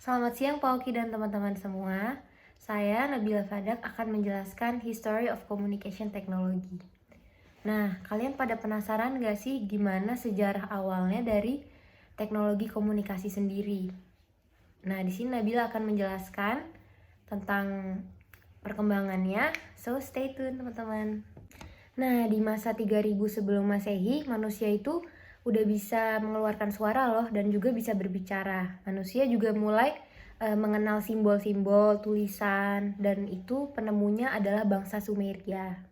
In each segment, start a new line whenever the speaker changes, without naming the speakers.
Selamat siang Pak Oki dan teman-teman semua. Saya Nabila Fadak akan menjelaskan History of Communication Technology. Nah, kalian pada penasaran gak sih gimana sejarah awalnya dari teknologi komunikasi sendiri? Nah, di sini Nabila akan menjelaskan tentang perkembangannya. So, stay tune teman-teman. Nah, di masa 3000 sebelum Masehi, manusia itu udah bisa mengeluarkan suara loh dan juga bisa berbicara. Manusia juga mulai mengenal simbol-simbol, tulisan, dan itu penemunya adalah bangsa Sumeria.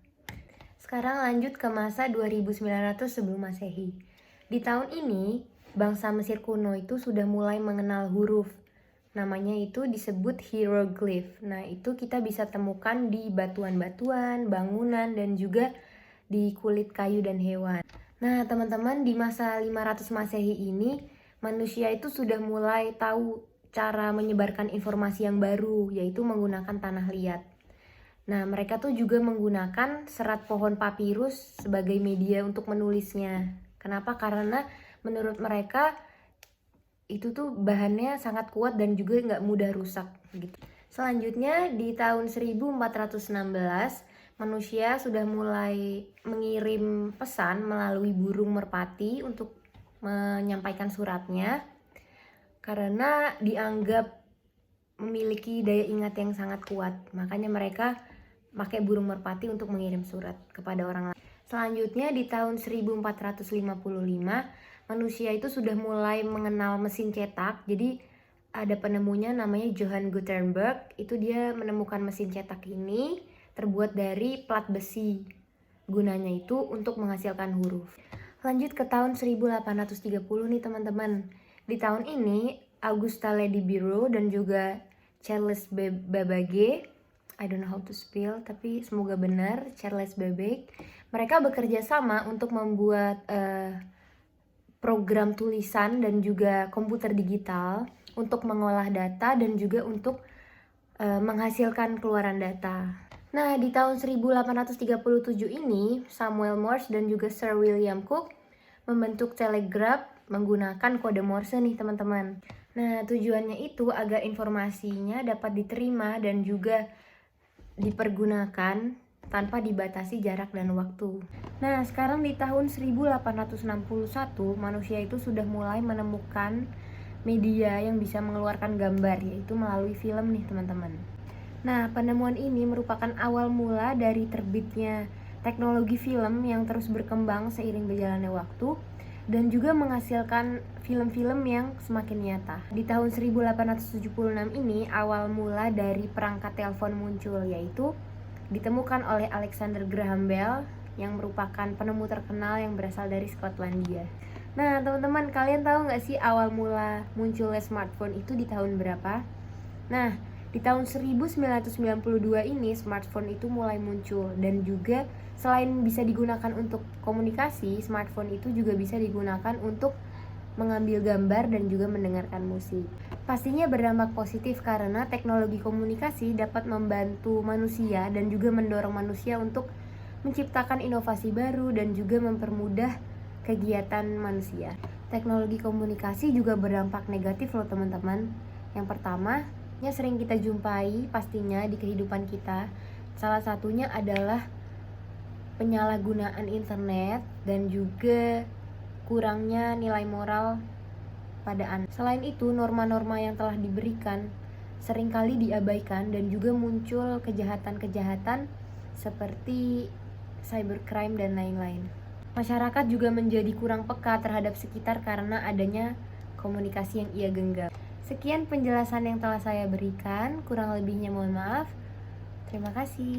Sekarang lanjut ke masa 2900 sebelum Masehi. Di tahun ini, bangsa Mesir kuno itu sudah mulai mengenal huruf. Namanya itu disebut hieroglyph. Nah, itu kita bisa temukan di batuan-batuan, bangunan, dan juga di kulit kayu dan hewan. Nah, teman-teman, di masa 500 Masehi ini, manusia itu sudah mulai tahu cara menyebarkan informasi yang baru, yaitu menggunakan tanah liat. Nah, mereka tuh juga menggunakan serat pohon papirus sebagai media untuk menulisnya. Kenapa? Karena menurut mereka itu tuh bahannya sangat kuat dan juga nggak mudah rusak gitu. Selanjutnya di tahun 1416 manusia sudah mulai mengirim pesan melalui burung merpati untuk menyampaikan suratnya karena dianggap memiliki daya ingat yang sangat kuat. Makanya mereka pakai burung merpati untuk mengirim surat kepada orang lain. Selanjutnya di tahun 1455 manusia itu sudah mulai mengenal mesin cetak. Jadi ada penemunya namanya Johann Gutenberg. Itu dia menemukan mesin cetak ini terbuat dari plat besi. Gunanya itu untuk menghasilkan huruf. Lanjut ke tahun 1830 nih teman-teman. Di tahun ini Augusta Lady Birro dan juga Charles Babbage, I don't know how to spell tapi semoga benar, Charles Babbage, mereka bekerja sama untuk membuat program tulisan dan juga komputer digital untuk mengolah data dan juga untuk menghasilkan keluaran data. Nah, di tahun 1837 ini, Samuel Morse dan juga Sir William Cook membentuk telegraf menggunakan kode Morse nih teman-teman. Nah, tujuannya itu agar informasinya dapat diterima dan juga dipergunakan tanpa dibatasi jarak dan waktu. Nah, sekarang di tahun 1861, manusia itu sudah mulai menemukan media yang bisa mengeluarkan gambar, yaitu melalui film nih teman-teman. Nah, penemuan ini merupakan awal mula dari terbitnya teknologi film yang terus berkembang seiring berjalannya waktu dan juga menghasilkan film-film yang semakin nyata. Di tahun 1876 ini awal mula dari perangkat telepon muncul, yaitu ditemukan oleh Alexander Graham Bell yang merupakan penemu terkenal yang berasal dari Skotlandia. Nah, teman-teman, kalian tahu nggak sih awal mula munculnya smartphone itu di tahun berapa? Nah, di tahun 1992 ini smartphone itu mulai muncul dan juga selain bisa digunakan untuk komunikasi, smartphone itu juga bisa digunakan untuk mengambil gambar dan juga mendengarkan musik. Pastinya berdampak positif karena teknologi komunikasi dapat membantu manusia dan juga mendorong manusia untuk menciptakan inovasi baru dan juga mempermudah kegiatan manusia. Teknologi komunikasi juga berdampak negatif loh teman-teman. Yang pertama, yang sering kita jumpai pastinya di kehidupan kita, salah satunya adalah penyalahgunaan internet dan juga kurangnya nilai moral pada anak. Selain itu, norma-norma yang telah diberikan seringkali diabaikan dan juga muncul kejahatan-kejahatan seperti cybercrime dan lain-lain. Masyarakat juga menjadi kurang peka terhadap sekitar karena adanya komunikasi yang ia genggam. Sekian penjelasan yang telah saya berikan, kurang lebihnya mohon maaf. Terima kasih.